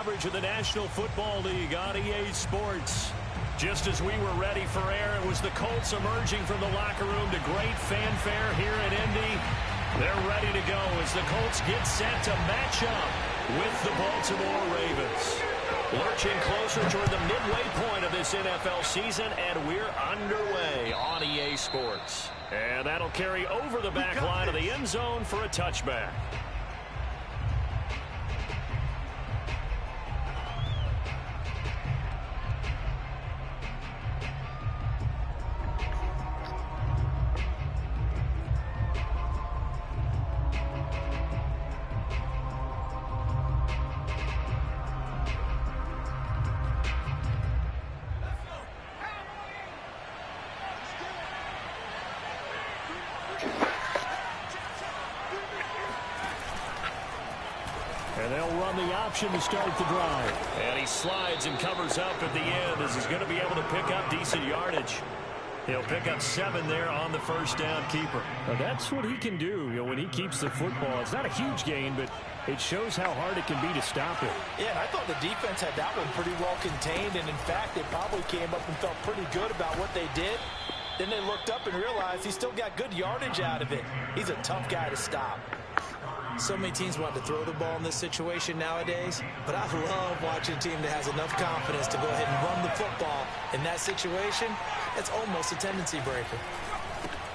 Coverage of the National Football League on EA Sports. Just as we were ready for air, it was the Colts emerging from the locker room to great fanfare here in Indy. They're ready to go as the Colts get set to match up with the Baltimore Ravens. Lurching closer toward the midway point of this NFL season, and we're underway on EA Sports. And that'll carry over the back line of the end zone for a touchback. And they'll run the option to start the drive. And he slides and covers up at the end as he's going to be able to pick up decent yardage. He'll pick up 7 there on the first down keeper. Now that's what he can do, when he keeps the football. It's not a huge gain, but it shows how hard it can be to stop it. Yeah, and I thought the defense had that one pretty well contained, and in fact, they probably came up and felt pretty good about what they did. Then they looked up and realized he still got good yardage out of it. He's a tough guy to stop. So many teams want to throw the ball in this situation nowadays, but I love watching a team that has enough confidence to go ahead and run the football. In that situation, it's almost a tendency breaker.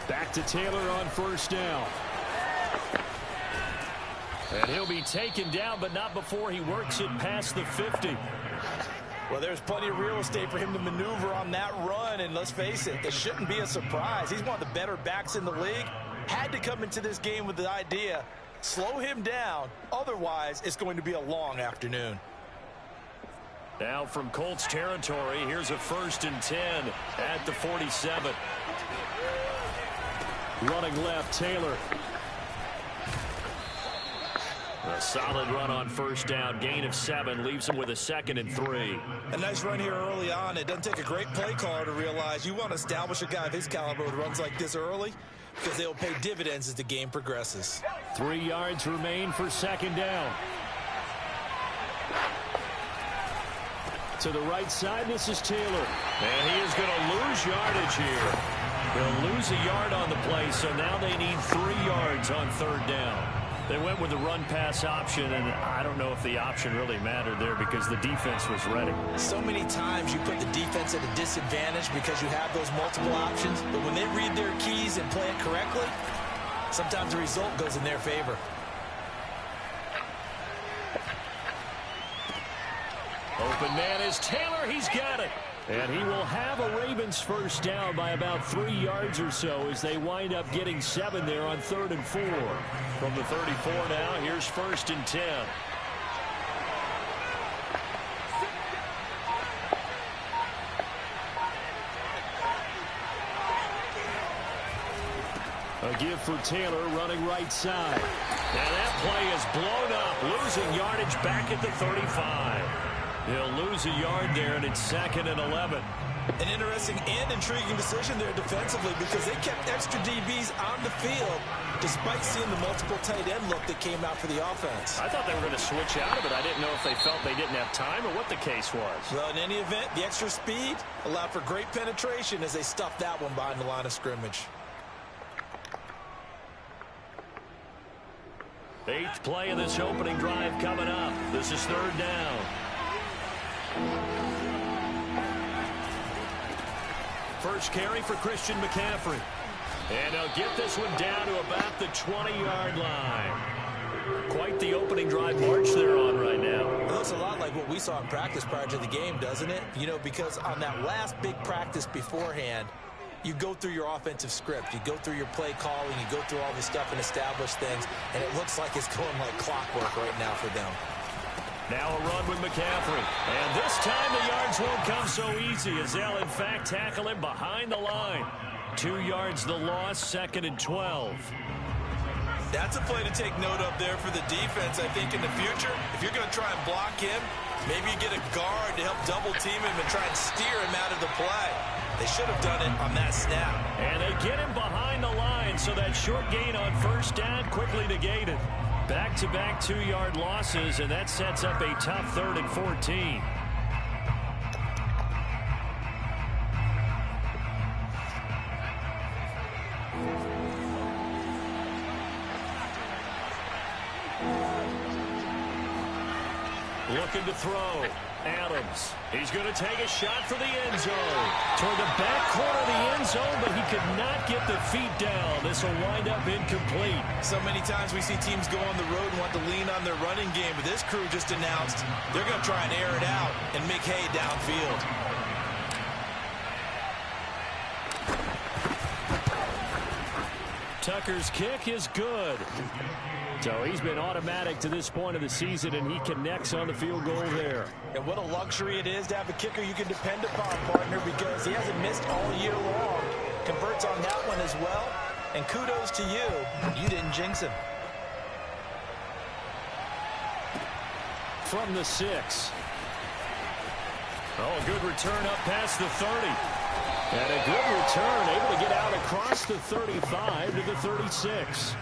Back to Taylor on first down. And he'll be taken down, but not before he works it past the 50. Well, there's plenty of real estate for him to maneuver on that run, and let's face it, it shouldn't be a surprise. He's one of the better backs in the league. Had to come into this game with the idea, slow him down, otherwise it's going to be a long afternoon. Now from Colts territory, here's a 1st and 10 at the 47. Running left, Taylor. A solid run on first down, gain of 7, leaves him with a 2nd and 3. A nice run here early on. It doesn't take a great play caller to realize you want to establish a guy of his caliber who runs like this early, because they'll pay dividends as the game progresses. 3 yards remain for 2nd down. To the right side, this is Taylor. And he is going to lose yardage here. They'll lose a yard on the play, so now they need 3 yards on 3rd down. They went with the run-pass option, and I don't know if the option really mattered there because the defense was ready. So many times you put the defense at a disadvantage because you have those multiple options, but when they read their keys and play it correctly, sometimes the result goes in their favor. Open man is Taylor. He's got it. And he will have a Ravens first down by about 3 yards or so as they wind up getting 7 there on 3rd and 4. From the 34 now, here's 1st and 10. A give for Taylor running right side. And that play is blown up, losing yardage back at the 35. He'll lose a yard there, and it's 2nd and 11. An interesting and intriguing decision there defensively because they kept extra DBs on the field despite seeing the multiple tight end look that came out for the offense. I thought they were going to switch out of it. I didn't know if they felt they didn't have time or what the case was. Well, in any event, the extra speed allowed for great penetration as they stuffed that one behind the line of scrimmage. 8th play of this opening drive coming up. This is 3rd down. First carry for Christian McCaffrey. And they'll get this one down to about the 20-yard line. Quite the opening drive march they're on right now. It looks a lot like what we saw in practice prior to the game, doesn't it? You know, because on that last big practice beforehand, you go through your offensive script. You go through your play calling. You go through all the stuff and establish things. And it looks like it's going like clockwork right now for them. Now a run with McCaffrey. And this time the yards won't come so easy as they'll, in fact, tackle him behind the line. 2 yards the loss, 2nd and 12. That's a play to take note of there for the defense, I think, in the future. If you're going to try and block him, maybe you get a guard to help double-team him and try and steer him out of the play. They should have done it on that snap. And they get him behind the line, so that short gain on first down quickly negated. Back-to-back 2-yard losses, and that sets up a tough 3rd and 14. Looking to throw. Adams. He's going to take a shot for the end zone. Toward the back corner of the end zone, but he could not get the feet down. This will wind up incomplete. So many times we see teams go on the road and want to lean on their running game, but this crew just announced they're going to try and air it out and make hay downfield. Tucker's kick is good. So he's been automatic to this point of the season, and he connects on the field goal there. And what a luxury it is to have a kicker you can depend upon, partner, because he hasn't missed all year long. Converts on that one as well. And kudos to you. You didn't jinx him. From the 6. Oh, a good return up past the 30. And a good return, able to get out across the 35 to the 36.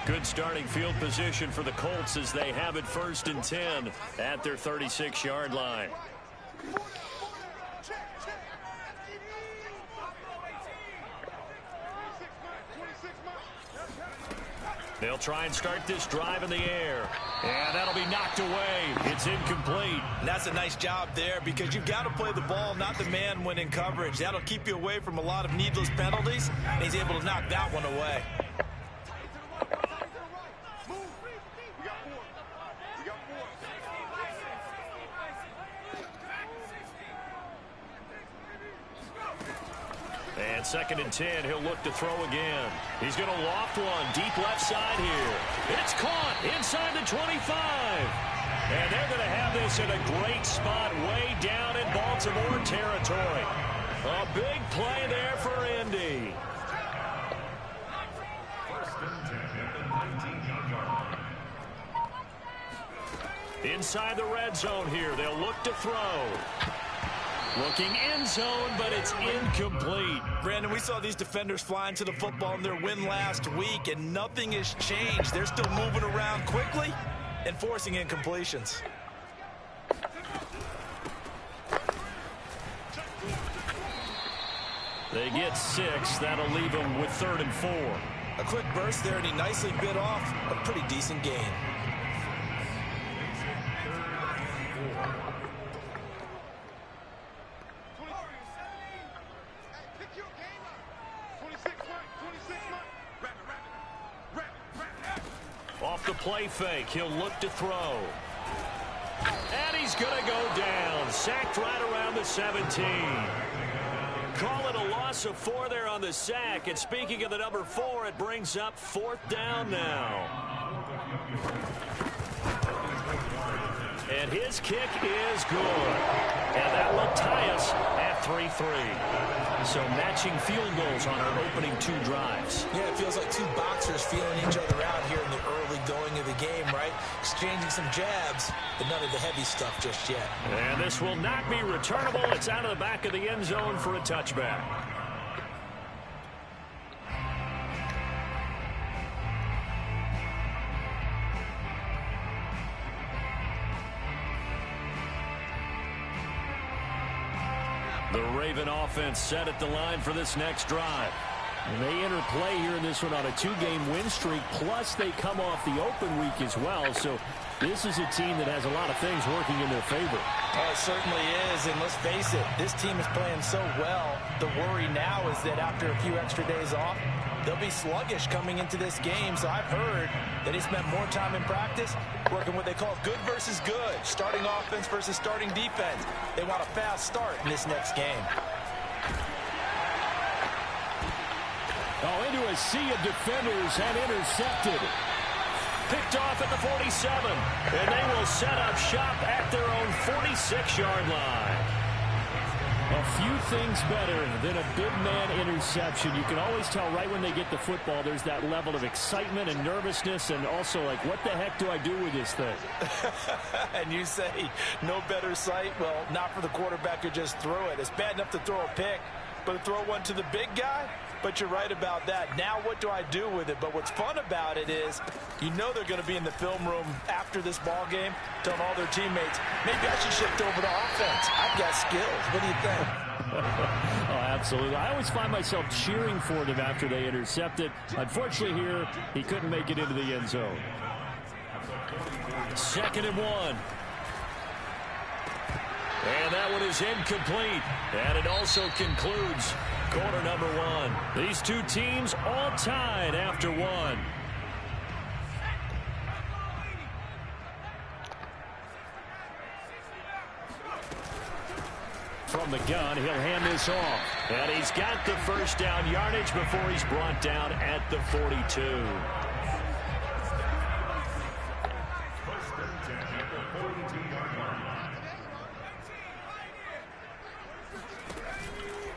Good starting field position for the Colts as they have it 1st and 10 at their 36-yard line. They'll try and start this drive in the air. And that'll be knocked away. It's incomplete. And that's a nice job there because you've got to play the ball, not the man when in coverage. That'll keep you away from a lot of needless penalties. And he's able to knock that one away. And 2nd and 10, he'll look to throw again. He's going to loft one deep left side here. It's caught inside the 25. And they're going to have this in a great spot way down in Baltimore territory. A big play there for Indy. Inside the red zone here, they'll look to throw. Looking end zone, but it's incomplete. Brandon, we saw these defenders flying to the football in their win last week, and nothing has changed. They're still moving around quickly and forcing incompletions. They get 6. That'll leave them with 3rd and 4. A quick burst there, and he nicely bit off a pretty decent gain. Off the play fake, he'll look to throw. And he's going to go down. Sacked right around the 17. Call it a loss of 4 there on the sack. And speaking of the number 4, it brings up 4th down now. And his kick is good. And that will tie us at 3-3. So matching field goals on our opening 2 drives. Yeah, it feels like 2 boxers feeling each other out here in the early going of the game, right? Exchanging some jabs, but none of the heavy stuff just yet. And this will not be returnable. It's out of the back of the end zone for a touchback. The Raven offense set at the line for this next drive. And they enter play here in this one on a 2-game win streak, plus they come off the open week as well. So this is a team that has a lot of things working in their favor. Oh, it certainly is, and let's face it, this team is playing so well. The worry now is that after a few extra days off, they'll be sluggish coming into this game. So I've heard that he spent more time in practice working what they call good versus good, starting offense versus starting defense. They want a fast start in this next game. Oh, into a sea of defenders and intercepted. Picked off at the 47. And they will set up shop at their own 46-yard line. A few things better than a big man interception. You can always tell right when they get the football, there's that level of excitement and nervousness and also like, what the heck do I do with this thing? And you say, no better sight? Well, not for the quarterback who just threw it. It's bad enough to throw a pick, but to throw one to the big guy, but you're right about that. Now what do I do with it? But what's fun about it is you know they're going to be in the film room after this ball game telling all their teammates, maybe I should shift over to offense. I've got skills. What do you think? Oh, absolutely. I always find myself cheering for them after they intercept it. Unfortunately here, he couldn't make it into the end zone. 2nd and 1. And that one is incomplete. And it also concludes quarter number 1. These two teams all tied after 1. From the gun, he'll hand this off. And he's got the first down yardage before he's brought down at the 42.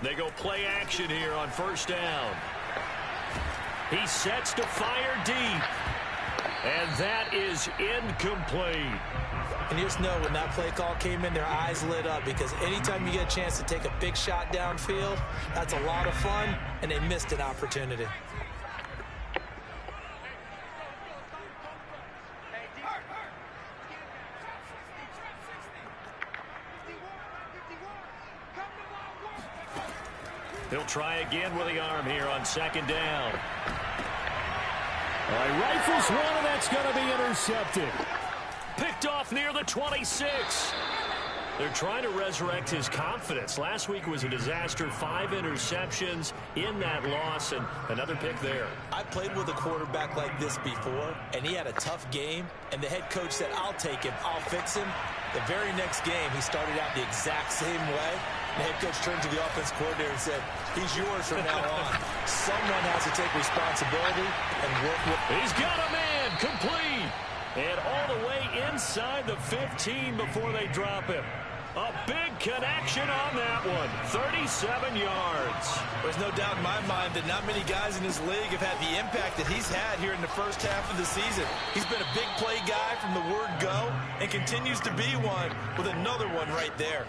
They go play action here on first down. He sets to fire deep. And that is incomplete. And you just know when that play call came in, their eyes lit up, because anytime you get a chance to take a big shot downfield, that's a lot of fun, and they missed an opportunity. He'll try again with the arm here on 2nd down. All right, rifles one, and that's going to be intercepted. Picked off near the 26. They're trying to resurrect his confidence. Last week was a disaster. 5 interceptions in that loss, and another pick there. I played with a quarterback like this before, and he had a tough game, and the head coach said, I'll take him, I'll fix him. The very next game, he started out the exact same way. The head coach turned to the offense coordinator and said, he's yours from now on. Someone has to take responsibility and work with. He's got a man, complete. And all the way inside the 15 before they drop him. A big connection on that one. 37 yards. There's no doubt in my mind that not many guys in this league have had the impact that he's had here in the first half of the season. He's been a big play guy from the word go and continues to be one with another one right there.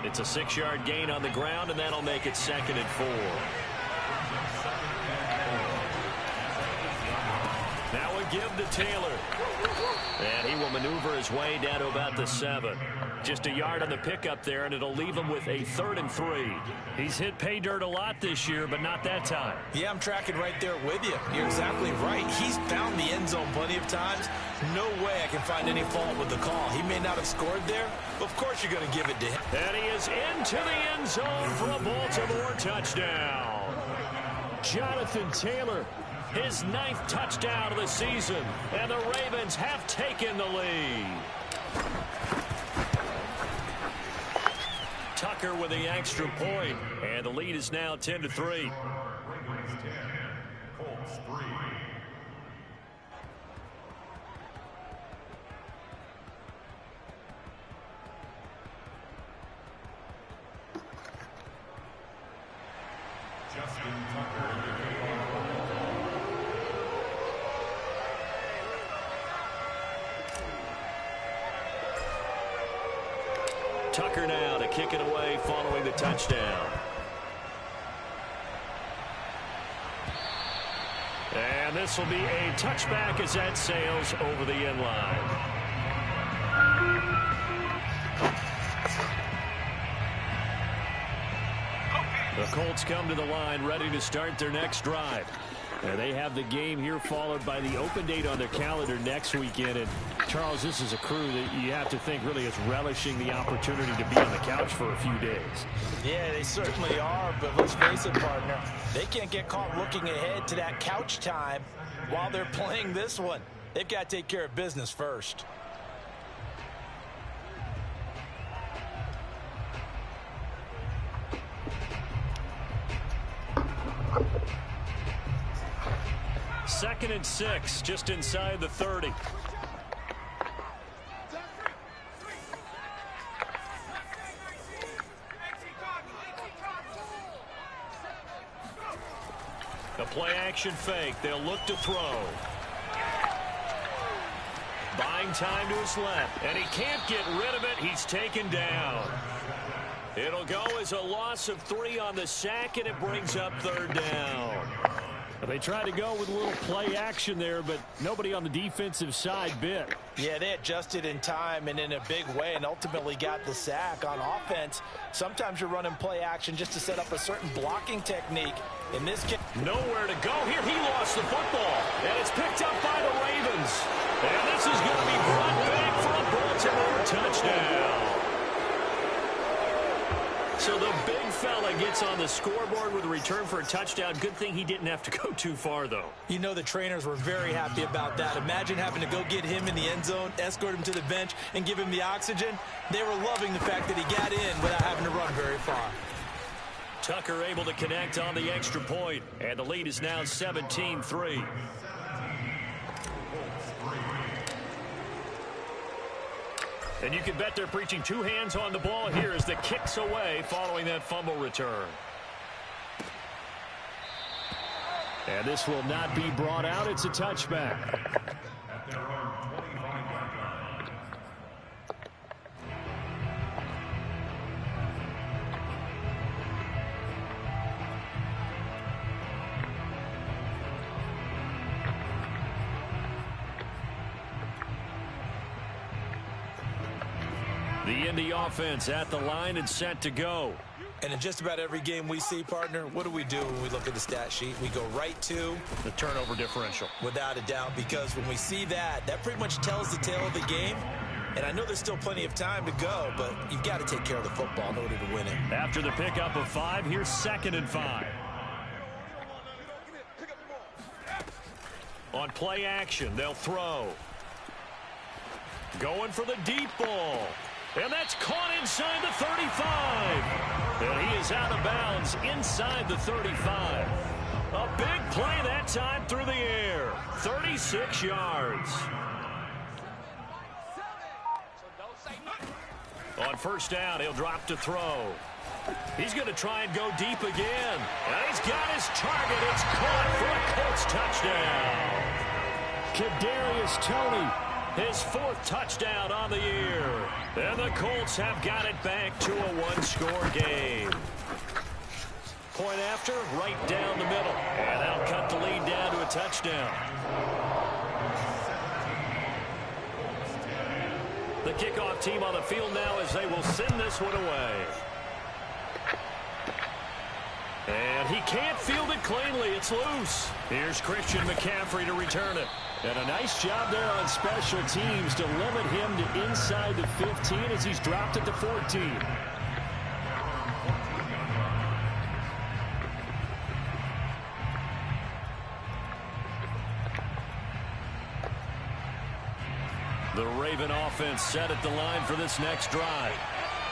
It's a 6-yard gain on the ground, and that'll make it 2nd and 4. Now we give to Taylor. And he will maneuver his way down to about the 7. Just a yard on the pickup there, and it'll leave him with a 3rd and 3. He's hit pay dirt a lot this year, but not that time. Yeah, I'm tracking right there with you. You're exactly right. He's found the end zone plenty of times. No way I can find any fault with the call. He may not have scored there, but of course you're going to give it to him. And he is into the end zone for a Baltimore touchdown. Jonathan Taylor, his 9th touchdown of the season, and the Ravens have taken the lead. Tucker with the extra point, and the lead is now 10-3. Tucker now to kick it away following the touchdown. And this will be a touchback as that sails over the end line. The Colts come to the line ready to start their next drive. And they have the game here followed by the open date on their calendar next weekend. And Charles, this is a crew that you have to think really is relishing the opportunity to be on the couch for a few days. Yeah, they certainly are, but let's face it, partner. They can't get caught looking ahead to that couch time while they're playing this one. They've got to take care of business first. Second and 6, just inside the 30. A play action fake. They'll look to throw. Buying time to his left, and he can't get rid of it. He's taken down. It'll go as a loss of 3 on the sack, and it brings up 3rd down. They tried to go with a little play action there, but nobody on the defensive side bit. Yeah, they adjusted in time and in a big way and ultimately got the sack. On offense, sometimes you're running play action just to set up a certain blocking technique. In this case, nowhere to go here. He lost the football, and it's picked up by the Ravens. And this is going to be brought back for a Baltimore touchdown. So the big fella gets on the scoreboard with a return for a touchdown. Good thing he didn't have to go too far, though. You know the trainers were very happy about that. Imagine having to go get him in the end zone, escort him to the bench, and give him the oxygen. They were loving the fact that he got in without having to run very far. Tucker able to connect on the extra point, and the lead is now 17-3. And you can bet they're preaching 2 hands on the ball here as the kicks away following that fumble return. And this will not be brought out. It's a touchback. The Indy offense at the line and set to go. And in just about every game we see, partner, what do we do when we look at the stat sheet? We go right to the turnover differential. Without a doubt, because when we see that, that pretty much tells the tale of the game. And I know there's still plenty of time to go, but you've got to take care of the football in order to win it. After the pickup of 5, here's 2nd and 5. On play action, they'll throw. Going for the deep ball. And that's caught inside the 35. And he is out of bounds inside the 35. A big play that time through the air. 36 yards. On 1st down, he'll drop to throw. He's going to try and go deep again. And he's got his target. It's caught for a Colts touchdown. Kadarius Toney. His 4th touchdown on the year. And the Colts have got it back to a 1-score game. Point after, right down the middle. And that'll cut the lead down to a touchdown. The kickoff team on the field now as they will send this one away. And he can't field it cleanly. It's loose. Here's Christian McCaffrey to return it. And a nice job there on special teams to limit him to inside the 15 as he's dropped it to 14. The Raven offense set at the line for this next drive.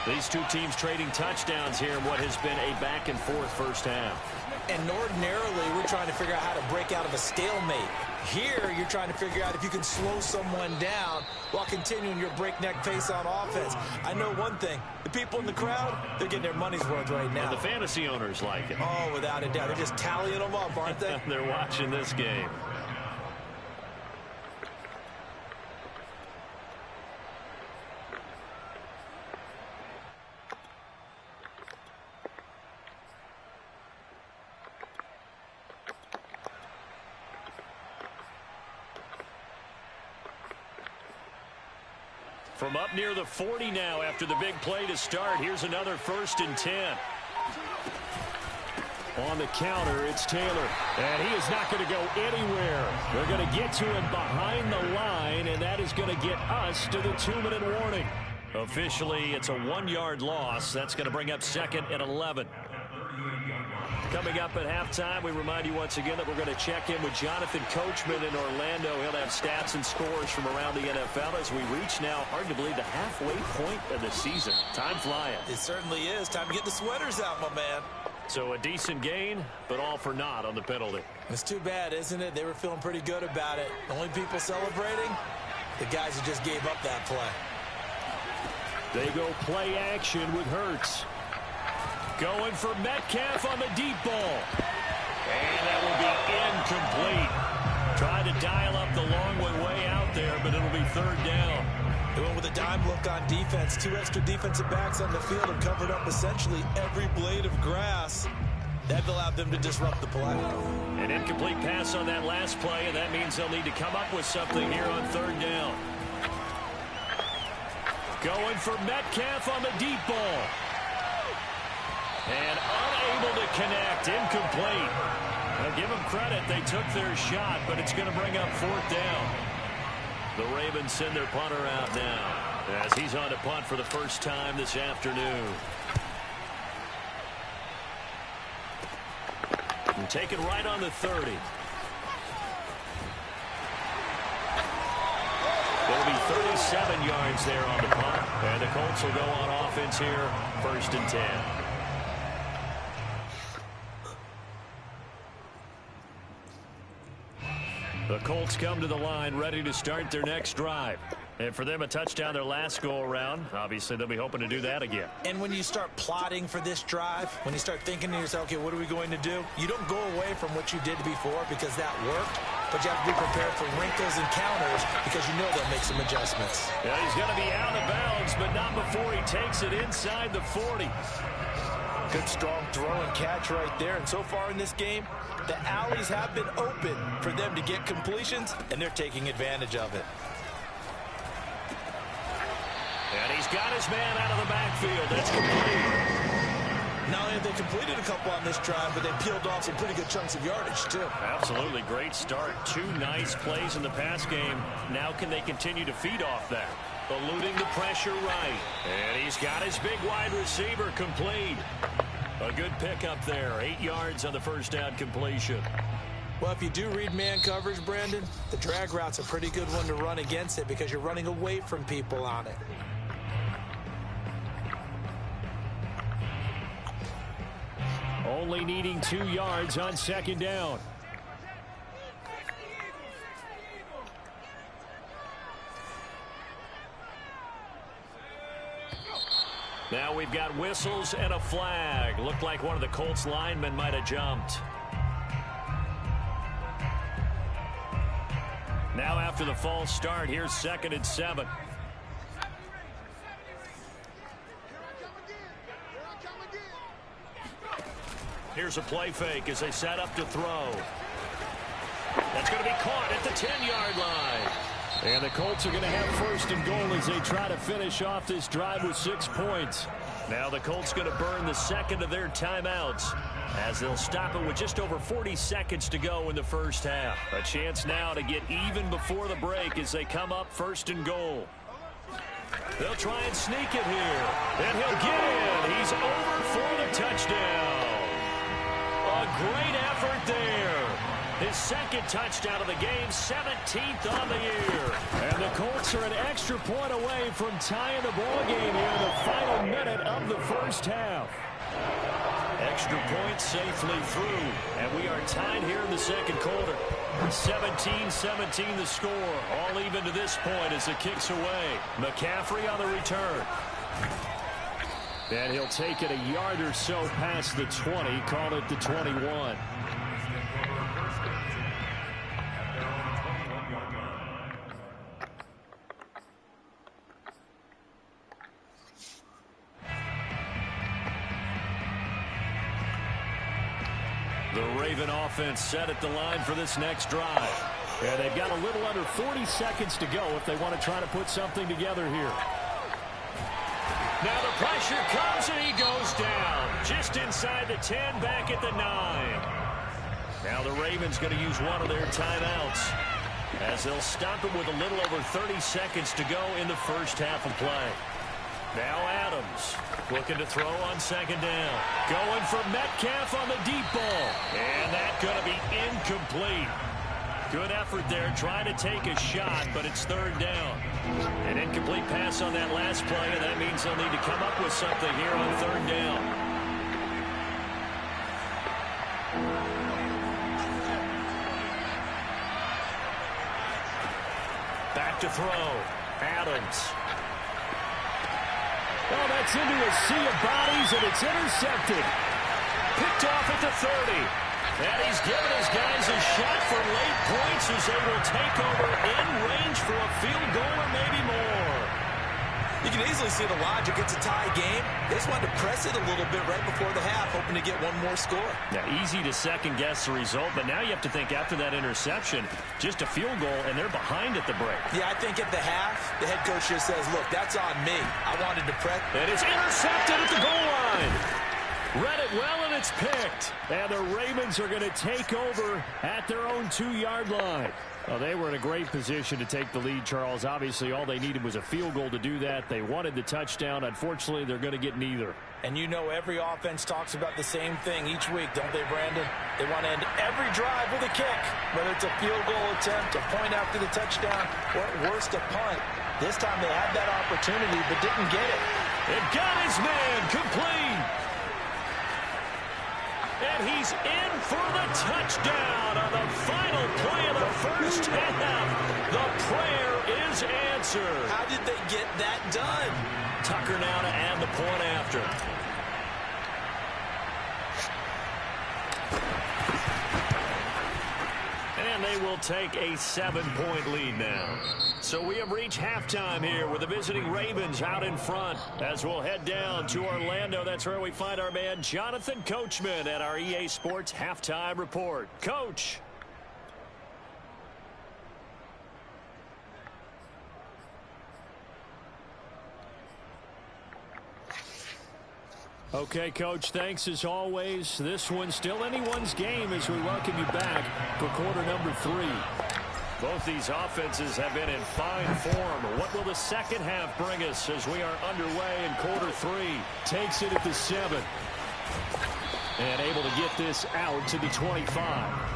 These two teams trading touchdowns here in what has been a back-and-forth first half. And ordinarily, we're trying to figure out how to break out of a stalemate. Here, you're trying to figure out if you can slow someone down while continuing your breakneck pace on offense. I know one thing. The people in the crowd, they're getting their money's worth right now. And the fantasy owners like it. Oh, without a doubt. They're just tallying them up, aren't they? They're watching this game. From up near the 40 now after the big play to start. Here's another 1st and 10. On the counter, it's Taylor. And he is not going to go anywhere. They're going to get to him behind the line, and that is going to get us to the 2-minute warning. Officially, it's a 1-yard loss. That's going to bring up 2nd and 11. Coming up at halftime, we remind you once again that we're going to check in with Jonathan Coachman in Orlando. He'll have stats and scores from around the NFL as we reach now, hard to believe, the halfway point of the season. Time flying. It certainly is. Time to get the sweaters out, my man. So a decent gain, but all for naught on the penalty. It's too bad, isn't it? They were feeling pretty good about it. The only people celebrating, the guys who just gave up that play. They go play action with Hurts. Going for Metcalf on the deep ball. And that will be incomplete. Tried to dial up the long way out there, but it'll be 3rd down. They went with a dime look on defense. 2 extra defensive backs on the field and covered up essentially every blade of grass. That allowed them to disrupt the play. An incomplete pass on that last play, and that means they'll need to come up with something here on 3rd down. Going for Metcalf on the deep ball. And unable to connect. Incomplete. Now give them credit. They took their shot, but it's going to bring up 4th down. The Ravens send their punter out now as he's on to punt for the first time this afternoon. And taken right on the 30. There'll be 37 yards there on the punt. And the Colts will go on offense here, 1st and 10. The Colts come to the line ready to start their next drive. And for them, a touchdown their last go-around. Obviously, they'll be hoping to do that again. And when you start plotting for this drive, when you start thinking to yourself, okay, what are we going to do? You don't go away from what you did before because that worked. But you have to be prepared for wrinkles and counters because you know they'll make some adjustments. Yeah, he's going to be out of bounds, but not before he takes it inside the 40. Good, strong throw and catch right there. And so far in this game, the alleys have been open for them to get completions, and they're taking advantage of it. And he's got his man out of the backfield. That's complete. Not only have they completed a couple on this drive, but they peeled off some pretty good chunks of yardage, too. Absolutely. Great start. 2 nice plays in the pass game. Now can they continue to feed off that? Eluding the pressure right. And he's got his big wide receiver complete. A good pickup there. 8 yards on the first down completion. Well, if you do read man coverage, Brandon, the drag route's a pretty good one to run against it because you're running away from people on it. Only needing 2 yards on 2nd down. Now we've got whistles and a flag. Looked like one of the Colts linemen might have jumped. Now after the false start, here's 2nd and 7. Here's a play fake as they set up to throw. That's going to be caught at the 10-yard line. And the Colts are going to have 1st and goal as they try to finish off this drive with 6 points. Now the Colts going to burn the 2nd of their timeouts as they'll stop it with just over 40 seconds to go in the first half. A chance now to get even before the break as they come up 1st and goal. They'll try and sneak it here. And he'll get in. He's over for the touchdown. A great effort there. His 2nd touchdown of the game, 17th on the year. And the Colts are an extra point away from tying the ball game here in the final minute of the first half. Extra point safely through. And we are tied here in the 2nd quarter. 17-17 the score. All even to this point as it kicks away. McCaffrey on the return. And he'll take it a yard or so past the 20. Call it the 21. The Raven offense set at the line for this next drive. And they've got a little under 40 seconds to go if they want to try to put something together here. Now the pressure comes and he goes down. Just inside the 10, back at the 9. Now the Ravens going to use one of their timeouts as they'll stop it with a little over 30 seconds to go in the first half of play. Now Adams looking to throw on 2nd down. Going for Metcalf on the deep ball. And that's going to be incomplete. Good effort there, trying to take a shot, but it's 3rd down. An incomplete pass on that last play, and that means they'll need to come up with something here on 3rd down. Back to throw. Adams. Oh, that's into a sea of bodies, and it's intercepted. Picked off at the 30. And he's given his guys a shot for late points as they will take over in range for a field goal or maybe more. You can easily see the logic. It's a tie game. They just wanted to press it a little bit right before the half, hoping to get one more score. Yeah, easy to second-guess the result, but now you have to think after that interception, just a field goal, and they're behind at the break. Yeah, I think at the half, the head coach just says, look, that's on me. I wanted to press. And it's intercepted at the goal line. Read it well, and it's picked. And the Ravens are going to take over at their own 2-yard line. Well, they were in a great position to take the lead, Charles. Obviously, all they needed was a field goal to do that. They wanted the touchdown. Unfortunately, they're going to get neither. And you know every offense talks about the same thing each week, don't they, Brandon? They want to end every drive with a kick, whether it's a field goal attempt, a point after the touchdown, or at worst, a punt. This time they had that opportunity but didn't get it. It got his man complete. And he's in for the touchdown on the final play of the first half. The prayer is answered. How did they get that done? Tucker now to add the point after. And they will take a 7-point lead now. So we have reached halftime here with the visiting Ravens out in front. As we'll head down to Orlando, that's where we find our man Jonathan Coachman at our EA Sports Halftime Report. Coach. Okay, Coach, thanks as always. This one's still anyone's game as we welcome you back for quarter number 3. Both these offenses have been in fine form. What will the second half bring us as we are underway in quarter 3? Takes it at the 7. And able to get this out to the 25.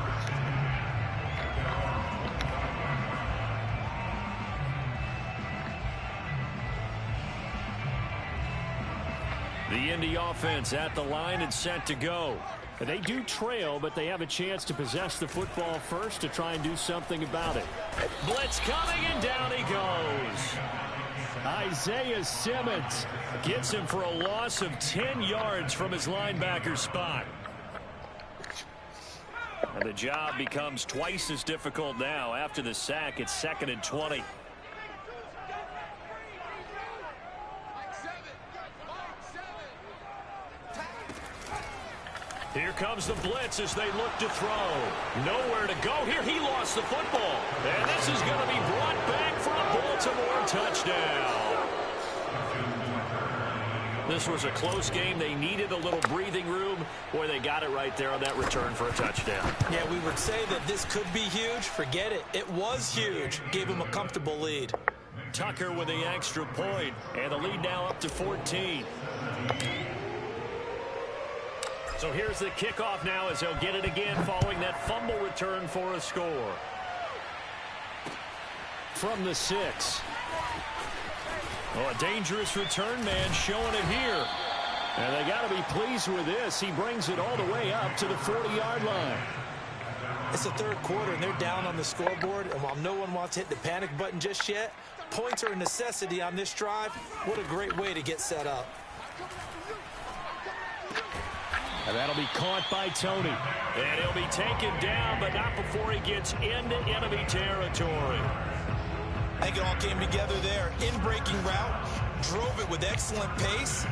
The Indy offense at the line and set to go. They do trail, but they have a chance to possess the football first to try and do something about it. Blitz coming, and down he goes. Isaiah Simmons gets him for a loss of 10 yards from his linebacker spot. And the job becomes twice as difficult now. After the sack, it's 2nd and 20. Here comes the blitz as they look to throw. Nowhere to go here. He lost the football. And this is going to be brought back for a Baltimore touchdown. This was a close game. They needed a little breathing room. Boy, they got it right there on that return for a touchdown. Yeah, we would say that this could be huge. Forget it. It was huge. Gave him a comfortable lead. Tucker with the extra point. And the lead now up to 14. So here's the kickoff now as they'll get it again following that fumble return for a score. From the 6. Oh, a dangerous return man showing it here. And they got to be pleased with this. He brings it all the way up to the 40-yard line. It's the third quarter, and they're down on the scoreboard. And while no one wants to hit the panic button just yet, points are a necessity on this drive. What a great way to get set up. And that'll be caught by Tony. And he'll be taken down, but not before he gets into enemy territory. I think it all came together there. In-breaking route, drove it with excellent pace.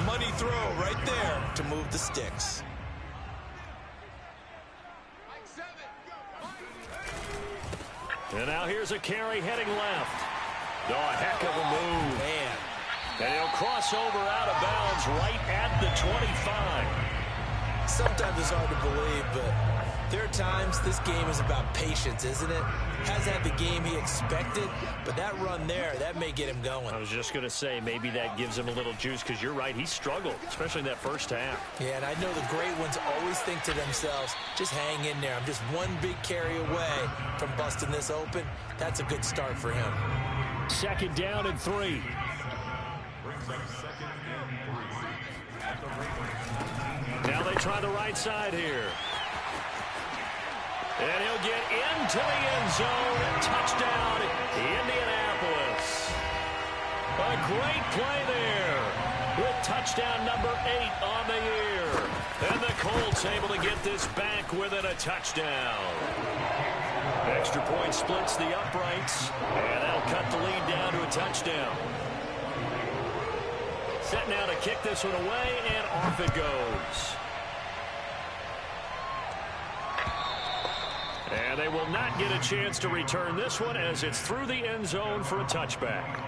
Money throw right there to move the sticks. And now here's a carry heading left. Oh, a heck of a move. Man. And he'll cross over out of bounds right at the 25. Sometimes it's hard to believe, but there are times this game is about patience, isn't it? Hasn't had the game he expected, but that run there, that may get him going. I was just going to say, maybe that gives him a little juice, because you're right, he struggled, especially in that first half. Yeah, and I know the great ones always think to themselves, just hang in there. I'm just one big carry away from busting this open. That's a good start for him. 2nd down and 3. Now they try the right side here. And he'll get into the end zone. Touchdown, Indianapolis. A great play there with touchdown number 8 on the year. And the Colts able to get this back within a touchdown. Extra point splits the uprights. And that'll cut the lead down to a touchdown. Set now to kick this one away, and off it goes. And they will not get a chance to return this one as it's through the end zone for a touchback.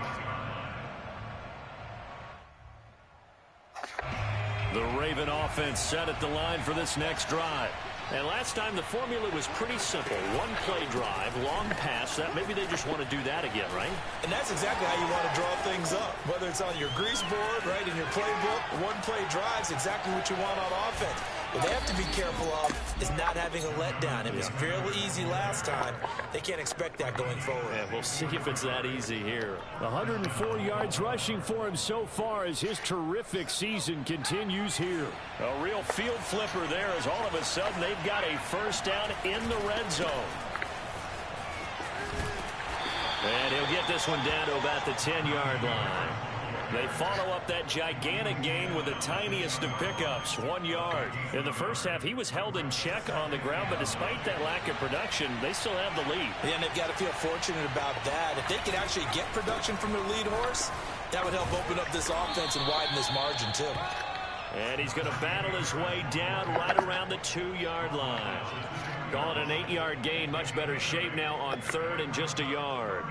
The Raven offense set at the line for this next drive. And last time the formula was pretty simple. One play drive, long pass. That maybe they just want to do that again, right? And that's exactly how you want to draw things up. Whether it's on your grease board, right, in your playbook, one play drives exactly what you want on offense. What they have to be careful of is not having a letdown. It was fairly easy last time. They can't expect that going forward. Yeah, we'll see if it's that easy here. 104 yards rushing for him so far as his terrific season continues here. A real field flipper there as all of a sudden they've got a first down in the red zone. And he'll get this one down to about the 10-yard line. They follow up that gigantic gain with the tiniest of pickups, 1 yard. In the first half, he was held in check on the ground, but despite that lack of production, they still have the lead. Yeah, and they've got to feel fortunate about that. If they could actually get production from their lead horse, that would help open up this offense and widen this margin, too. And he's going to battle his way down right around the 2-yard line. Call it an 8-yard gain, much better shape now on third and just a yard.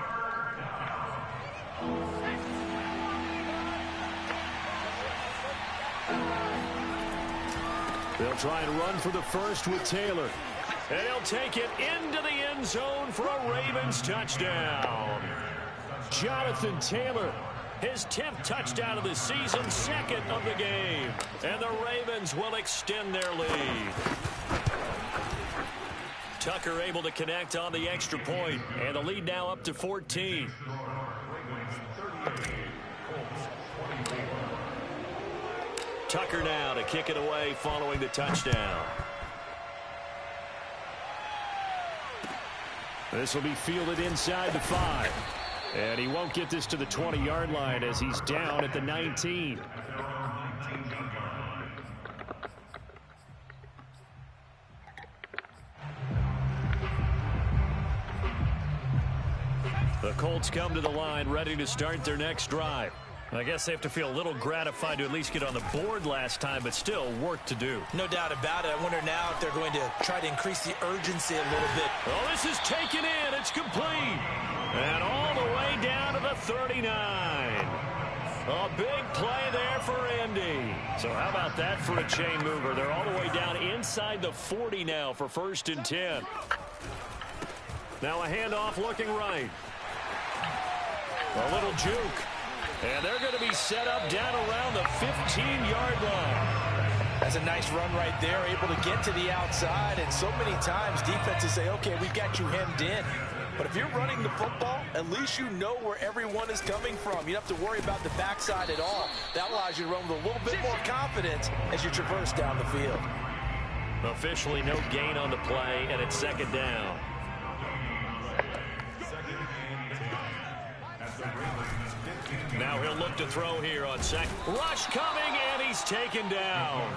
They'll try and run for the first with Taylor. And he'll take it into the end zone for a Ravens touchdown. Jonathan Taylor. His 10th touchdown of the season, second of the game. And the Ravens will extend their lead. Tucker able to connect on the extra point, and the lead now up to 14. Tucker now to kick it away following the touchdown. This will be fielded inside the 5. And he won't get this to the 20-yard line as he's down at the 19. The Colts come to the line ready to start their next drive. I guess they have to feel a little gratified to at least get on the board last time, but still work to do. No doubt about it. I wonder now if they're going to try to increase the urgency a little bit. Oh, this is taken in. It's complete. And all the way down to the 39. A big play there for Indy. So how about that for a chain mover? They're all the way down inside the 40 now for 1st and 10. Now a handoff looking right. A little juke. And they're going to be set up down around the 15-yard line. That's a nice run right there, able to get to the outside. And so many times defenses say, okay, we've got you hemmed in. But if you're running the football, at least you know where everyone is coming from. You don't have to worry about the backside at all. That allows you to run with a little bit more confidence as you traverse down the field. Officially no gain on the play, and it's 2nd down. Now he'll look to throw here on second. Rush coming, and he's taken down.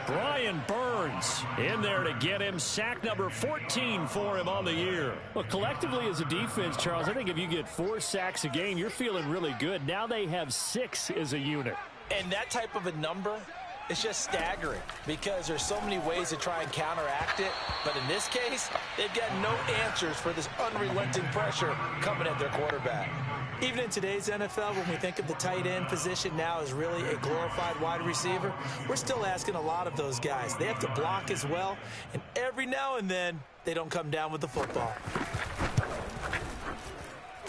Brian Burns in there to get him. Sack number 14 for him on the year. Well, collectively as a defense, Charles, I think if you get 4 sacks a game, you're feeling really good. Now they have 6 as a unit. And that type of a number, it's just staggering because there's so many ways to try and counteract it. But in this case, they've got no answers for this unrelenting pressure coming at their quarterback. Even in today's NFL, when we think of the tight end position now as really a glorified wide receiver, we're still asking a lot of those guys. They have to block as well, and every now and then, they don't come down with the football.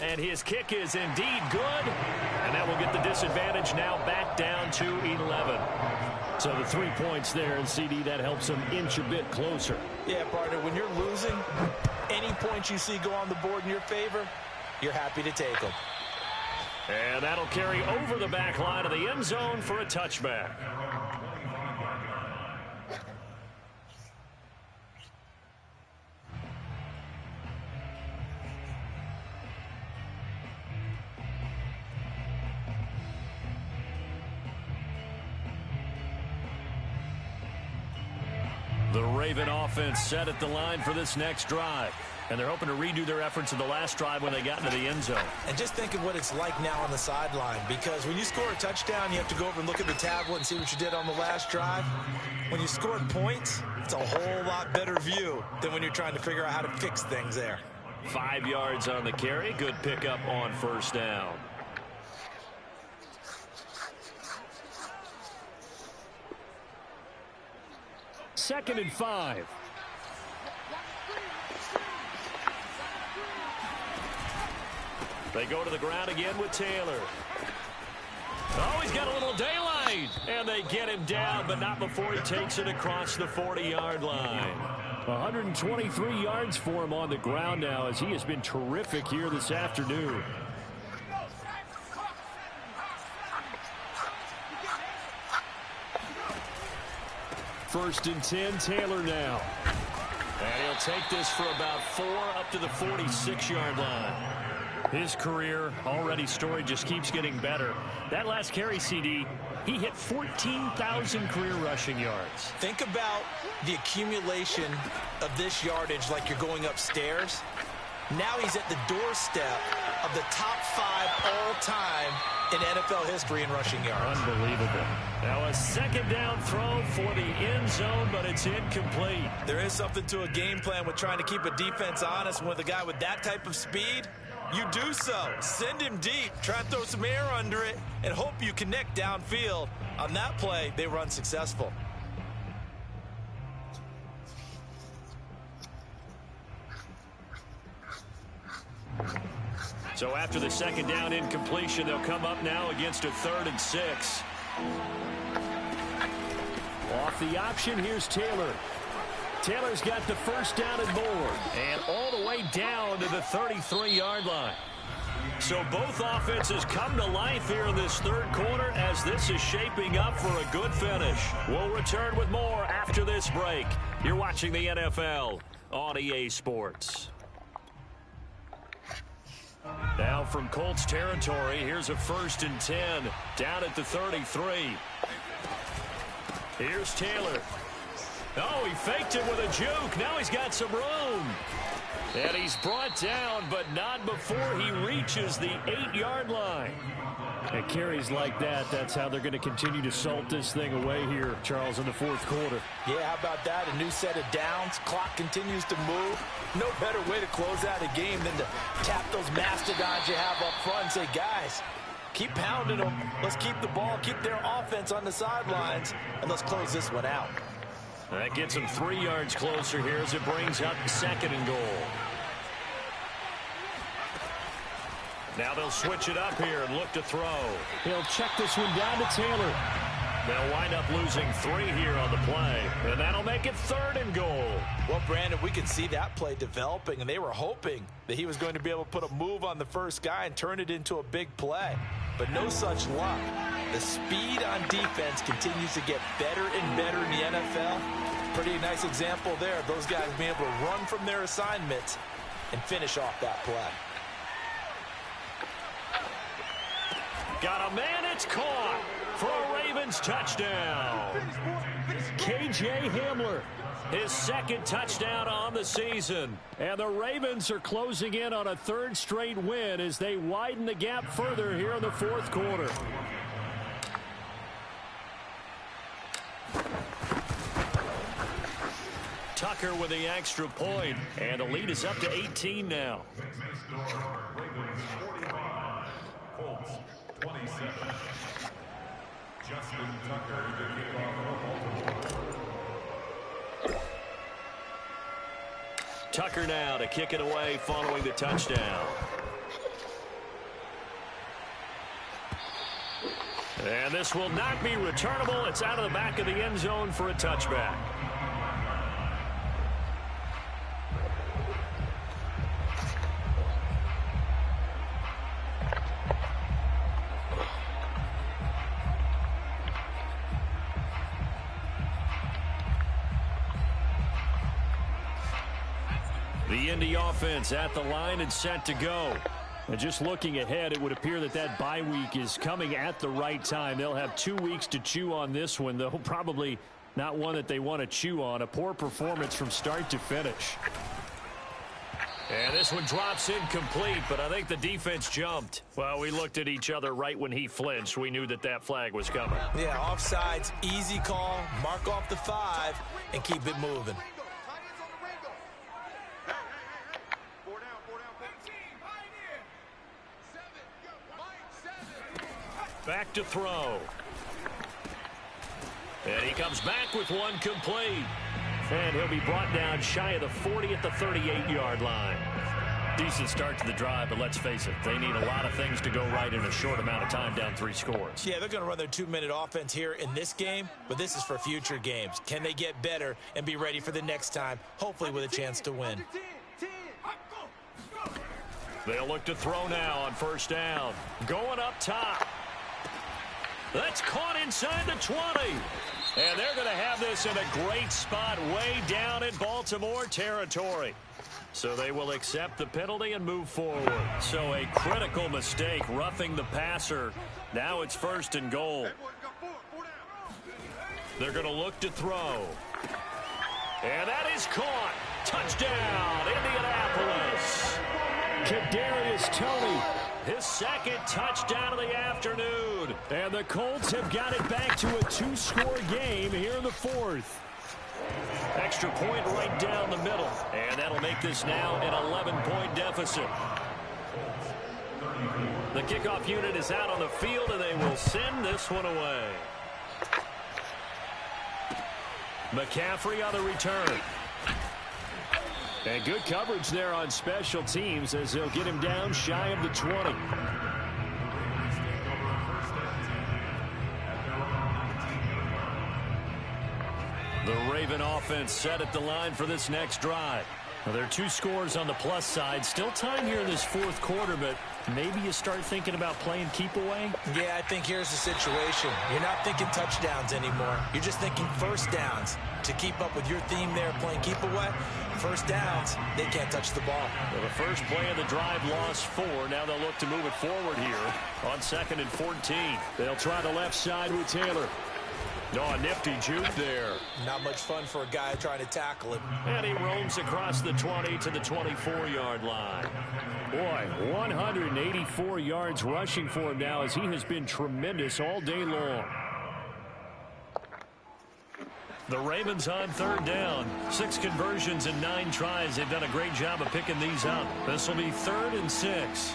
And his kick is indeed good, and that will get the disadvantage now back down to 11. So the 3 points there, and CD, that helps them inch a bit closer. Yeah, partner, when you're losing, any points you see go on the board in your favor, you're happy to take them. And that'll carry over the back line of the end zone for a touchback. The Raven offense set at the line for this next drive. And they're hoping to redo their efforts in the last drive when they got into the end zone. And just think of what it's like now on the sideline, because when you score a touchdown, you have to go over and look at the tablet and see what you did on the last drive. When you scored points, it's a whole lot better view than when you're trying to figure out how to fix things there. 5 yards on the carry. Good pickup on first down. Second and 5. They go to the ground again with Taylor. Oh, he's got a little daylight. And they get him down, but not before he takes it across the 40-yard line. 123 yards for him on the ground now, as he has been terrific here this afternoon. First and 10, Taylor now. And he'll take this for about 4 up to the 46-yard line. His career, already storied, just keeps getting better. That last carry, CD, he hit 14,000 career rushing yards. Think about the accumulation of this yardage like you're going upstairs. Now he's at the doorstep of the top 5 all-time in NFL history in rushing yards. Unbelievable. Now a second down throw for the end zone, but it's incomplete. There is something to a game plan with trying to keep a defense honest. With a guy with that type of speed, you do so. Send him deep, try and throw some air under it, and hope you connect downfield. On that play, they were unsuccessful. So after the second down incompletion, they'll come up now against a 3rd and 6. Off the option, here's Taylor. Taylor's got the first down and more. And all the way down to the 33-yard line. So both offenses come to life here in this third quarter as this is shaping up for a good finish. We'll return with more after this break. You're watching the NFL on EA Sports. Now from Colts territory, here's a 1st and 10 down at the 33. Here's Taylor. Oh, he faked it with a juke. Now he's got some room. And he's brought down, but not before he reaches the 8-yard line. And carries like that, that's how they're going to continue to salt this thing away here, Charles, in the fourth quarter. Yeah, how about that? A new set of downs. Clock continues to move. No better way to close out a game than to tap those mastodons you have up front and say, guys, keep pounding them. Let's keep the ball, keep their offense on the sidelines, and let's close this one out. That gets him 3 yards closer here as it brings up 2nd and goal. Now they'll switch it up here and look to throw. He'll check this one down to Taylor. They'll wind up losing 3 here on the play, and that'll make it 3rd and goal. Well, Brandon, we could see that play developing, and they were hoping that he was going to be able to put a move on the first guy and turn it into a big play. But no such luck. The speed on defense continues to get better and better in the NFL. Pretty nice example there of those guys being able to run from their assignments and finish off that play. Got a man, it's caught for a Ravens touchdown. KJ Hamler, his 2nd touchdown on the season. And the Ravens are closing in on a 3rd straight win as they widen the gap further here in the fourth quarter. Tucker with the extra point, and the lead is up to 18 now. Colts 27. Justin Tucker to kick off. Tucker now to kick it away following the touchdown. And this will not be returnable. It's out of the back of the end zone for a touchback. The Indy offense at the line and set to go. And just looking ahead, it would appear that that bye week is coming at the right time. They'll have 2 weeks to chew on this one, though probably not one that they want to chew on. A poor performance from start to finish. And this one drops incomplete, but I think the defense jumped. Well, we looked at each other right when he flinched. We knew that that flag was coming. Yeah, offsides, easy call. Mark off the 5 and keep it moving. Back to throw. And he comes back with one complete. And he'll be brought down shy of the 40 at the 38-yard line. Decent start to the drive, but let's face it, they need a lot of things to go right in a short amount of time, down 3 scores. Yeah, they're going to run their 2-minute offense here in this game, but this is for future games. Can they get better and be ready for the next time, hopefully with a chance to win? They'll look to throw now on first down. Going up top. That's caught inside the 20. And they're going to have this in a great spot way down in Baltimore territory. So they will accept the penalty and move forward. So a critical mistake, roughing the passer. Now it's 1st and goal. They're going to look to throw. And that is caught. Touchdown, Indianapolis. Kadarius Toney, His 2nd touchdown of the afternoon. and the Colts have got it back to a 2-score game here in the 4th. Extra point right down the middle. And that'll make this now an 11-point deficit. The kickoff unit is out on the field, and they will send this one away. McCaffrey on the return. And good coverage there on special teams as they'll get him down shy of the 20. The Raven offense set at the line for this next drive. Well, there are 2 scores on the plus side. Still time here in this 4th quarter, but maybe you start thinking about playing keep away? Yeah, I think here's the situation. You're not thinking touchdowns anymore. You're just thinking first downs. To keep up with your theme there, playing keep away, first downs, they can't touch the ball. Well, the first play of the drive lost 4. Now they'll look to move it forward here on 2nd and 14. They'll try the left side with Taylor. Oh, a nifty juke there. Not much fun for a guy trying to tackle him. And he roams across the 20 to the 24-yard line. Boy, 184 yards rushing for him now as he has been tremendous all day long. The Ravens on 3rd down. 6 conversions and 9 tries. They've done a great job of picking these up. This will be 3rd and 6.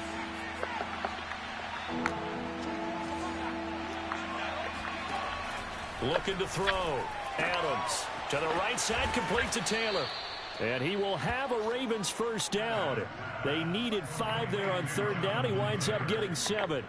Looking to throw. Adams to the right side, complete to Taylor. And he will have a Ravens first down. They needed 5 there on 3rd down. He winds up getting 7.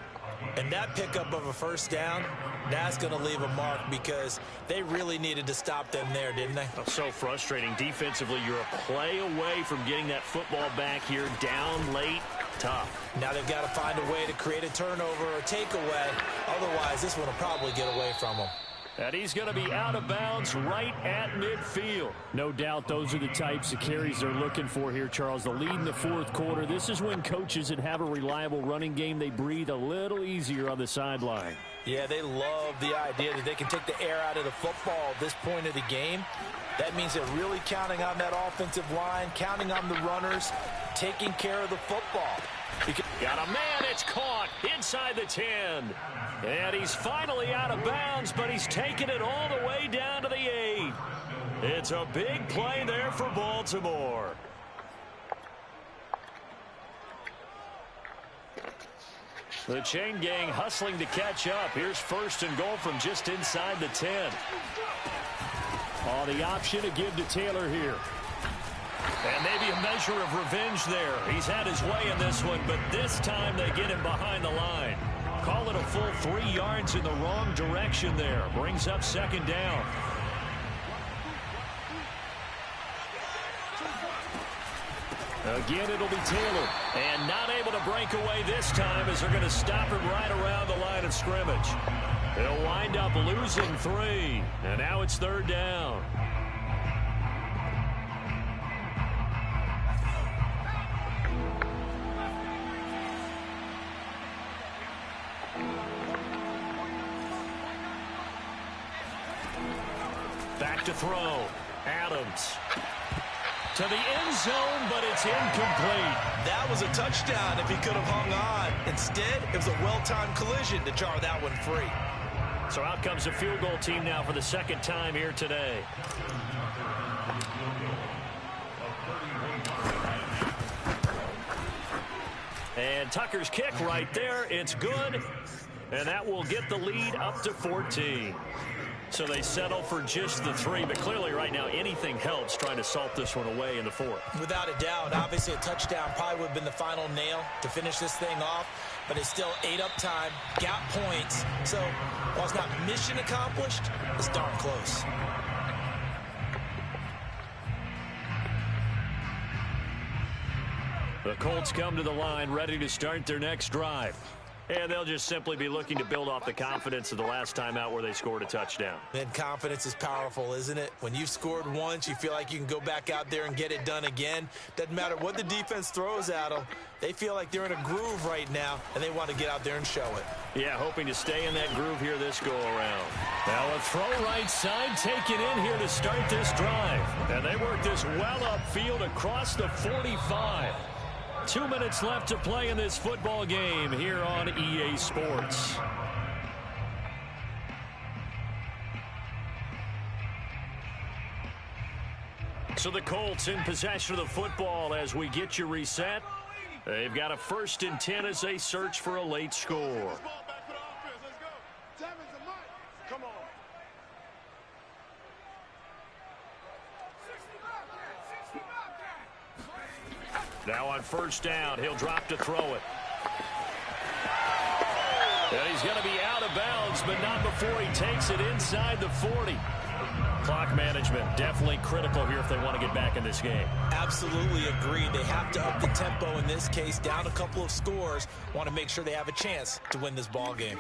And that pickup of a first down, that's going to leave a mark because they really needed to stop them there, didn't they? Oh, so frustrating. Defensively, you're a play away from getting that football back here, down late. Tough. Now they've got to find a way to create a turnover or takeaway. Otherwise, this one will probably get away from them. And he's going to be out of bounds right at midfield. No doubt those are the types of carries they're looking for here, Charles. The lead in the 4th quarter. This is when coaches that have a reliable running game, they breathe a little easier on the sideline. Yeah, they love the idea that they can take the air out of the football at this point of the game. That means they're really counting on that offensive line, counting on the runners, taking care of the football. Got a man, it's caught inside the 10. And he's finally out of bounds, but he's taken it all the way down to the 8. It's a big play there for Baltimore. The chain gang hustling to catch up. Here's 1st and goal from just inside the 10. Oh, the option to give to Taylor here. And maybe a measure of revenge there. He's had his way in this one, but this time they get him behind the line. Call it a full 3 yards in the wrong direction there. Brings up 2nd down. Again, it'll be Taylor. And not able to break away this time as they're going to stop him right around the line of scrimmage. They'll wind up losing 3. And now it's 3rd down. Back to throw. Adams. to the end zone, but it's incomplete. That was a touchdown if he could have hung on. Instead, it was a well-timed collision to jar that one free. So out comes the field goal team now for the second time here today. And Tucker's kick right there. It's good. And that will get the lead up to 14. So they settle for just the 3, but clearly right now anything helps trying to salt this one away in the 4th. Without a doubt, obviously a touchdown probably would have been the final nail to finish this thing off, but it's still ate up time, got points. So while it's not mission accomplished, it's darn close. The Colts come to the line ready to start their next drive. And they'll just simply be looking to build off the confidence of the last time out where they scored a touchdown. And confidence is powerful, isn't it? When you've scored once, you feel like you can go back out there and get it done again. Doesn't matter what the defense throws at them. They feel like they're in a groove right now, and they want to get out there and show it. Yeah, hoping to stay in that groove here this go-around. Now a throw right side taken in here to start this drive. And they work this well upfield across the 45. 2 minutes left to play in this football game here on EA Sports. So the Colts in possession of the football as we get you reset. They've got a 1st and 10 as they search for a late score. Now on 1st down, he'll drop to throw it. And he's going to be out of bounds, but not before he takes it inside the 40. Clock management definitely critical here if they want to get back in this game. Absolutely agreed. They have to up the tempo in this case, down a couple of scores. Want to make sure they have a chance to win this ball game.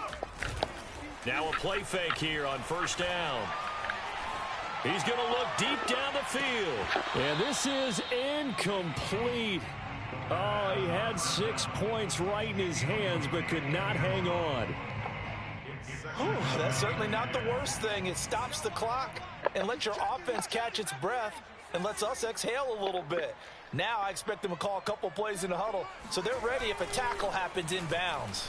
Now a play fake here on 1st down. He's going to look deep down the field. And this is incomplete. Oh, he had 6 points right in his hands, but could not hang on. Whew, that's certainly not the worst thing. It stops the clock and lets your offense catch its breath and lets us exhale a little bit. Now I expect them to call a couple plays in the huddle, so they're ready if a tackle happens in bounds.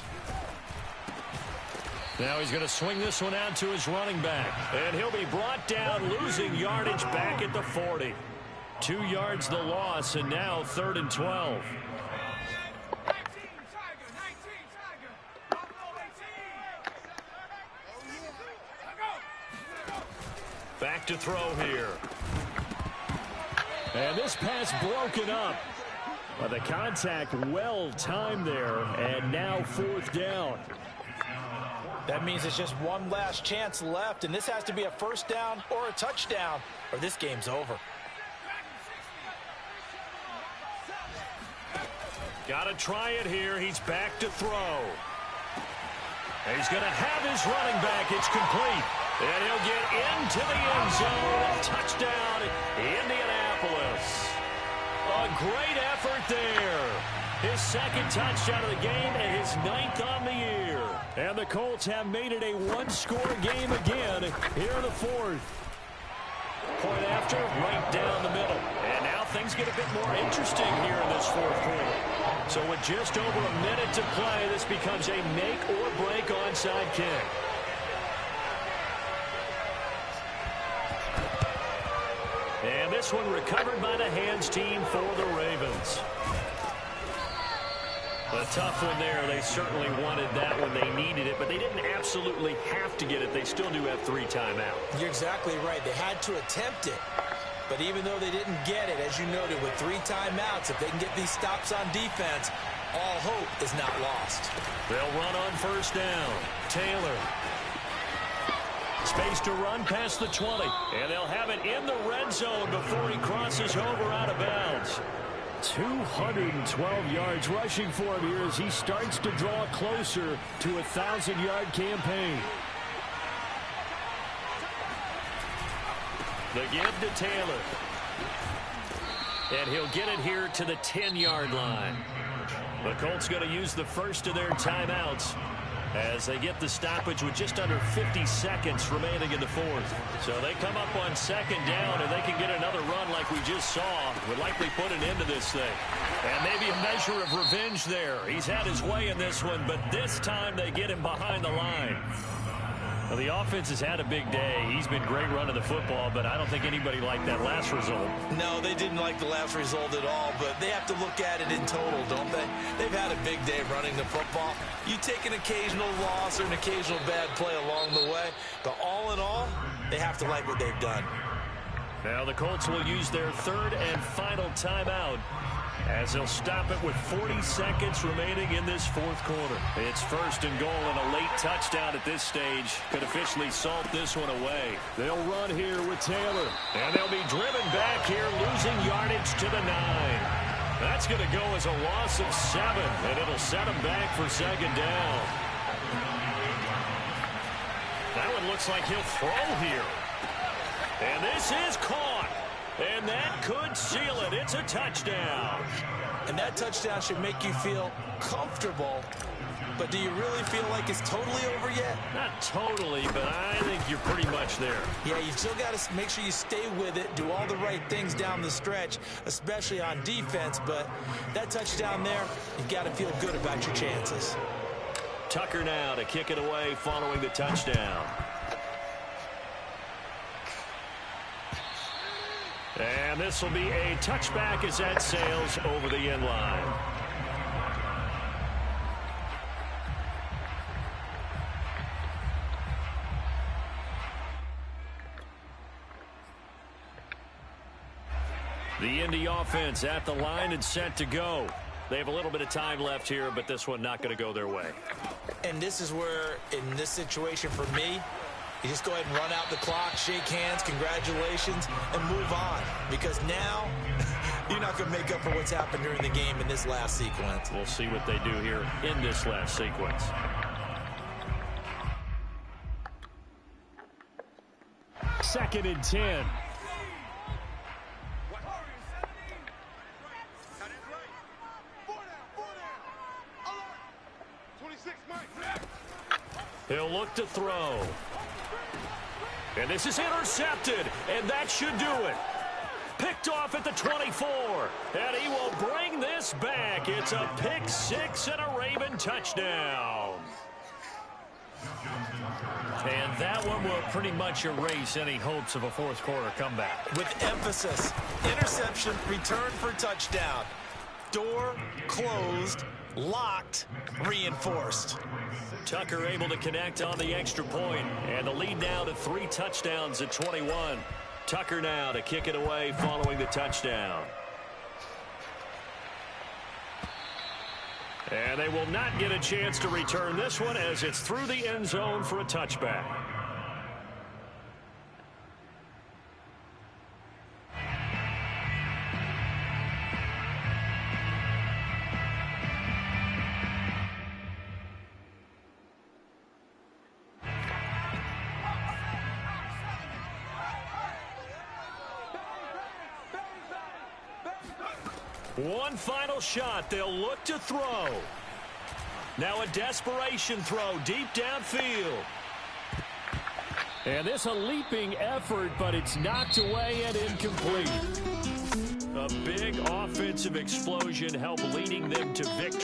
Now he's going to swing this one out to his running back. And he'll be brought down, losing yardage back at the 40. 2 yards the loss, and now 3rd and 12. Back to throw here. And this pass broken up. But the contact well timed there, and now 4th down. That means it's just one last chance left, and this has to be a 1st down or a touchdown, or this game's over. Got to try it here. He's back to throw. He's going to have his running back. It's complete. And he'll get into the end zone. Touchdown, Indianapolis. A great effort there. His 2nd touchdown of the game and his 9th on the year. And the Colts have made it a 1-score game again here in the 4th. Point after, right down the middle. And now things get a bit more interesting here in this 4th quarter. So with just over a minute to play, this becomes a make-or-break onside kick. And this one recovered by the hands team for the Ravens. A tough one there. They certainly wanted that when they needed it, but they didn't absolutely have to get it. They still do have 3 timeouts. You're exactly right. They had to attempt it. But even though they didn't get it, as you noted, with 3 timeouts, if they can get these stops on defense, all hope is not lost. They'll run on 1st down. Taylor. Space to run past the 20. And they'll have it in the red zone before he crosses over out of bounds. 212 yards rushing for him here as he starts to draw closer to a 1,000-yard campaign. The give to Taylor. And he'll get it here to the 10-yard line. The Colts going to use the first of their timeouts. as they get the stoppage with just under 50 seconds remaining in the fourth. So they come up on second down, and they can get another run like we just saw. Would likely put an end to this thing. And maybe a measure of revenge there. He's had his way in this one, but this time they get him behind the line. Well, the offense has had a big day. He's been great running the football, but I don't think anybody liked that last result. No, they didn't like the last result at all, but they have to look at it in total, don't they? They've had a big day running the football. You take an occasional loss or an occasional bad play along the way, but all in all, they have to like what they've done. Now the Colts will use their third and final timeout, as they'll stop it with 40 seconds remaining in this fourth quarter. It's first and goal, and a late touchdown at this stage could officially salt this one away. They'll run here with Taylor. And they'll be driven back here, losing yardage to the 9. That's going to go as a loss of 7, and it'll set them back for second down. That one looks like he'll throw here. And this is caught. And that could seal it. It's a touchdown. And that touchdown should make you feel comfortable. But do you really feel like it's totally over yet? Not totally, but I think you're pretty much there. Yeah, you've still got to make sure you stay with it, do all the right things down the stretch, especially on defense. But that touchdown there, you've got to feel good about your chances. Tucker now to kick it away following the touchdown. And this will be a touchback as that sails over the end line. The Indy offense at the line and set to go. They have a little bit of time left here, but this one not going to go their way. And this is where, in this situation for me, you just go ahead and run out the clock, shake hands, congratulations, and move on. Because now, you're not going to make up for what's happened during the game in this last sequence. We'll see what they do here in this last sequence. Second and 10. He'll look to throw. And this is intercepted, and that should do it. Picked off at the 24, and he will bring this back. It's a pick six and a Raven touchdown. And that one will pretty much erase any hopes of a fourth quarter comeback. With emphasis, interception, return for touchdown. Door closed, locked, reinforced. Tucker able to connect on the extra point, and the lead now to 3 touchdowns at 21. Tucker now to kick it away following the touchdown. And they will not get a chance to return this one as it's through the end zone for a touchback. One final shot. They'll look to throw. Now a desperation throw deep downfield. And this a leaping effort, but it's knocked away and incomplete. A big offensive explosion helped leading them to victory.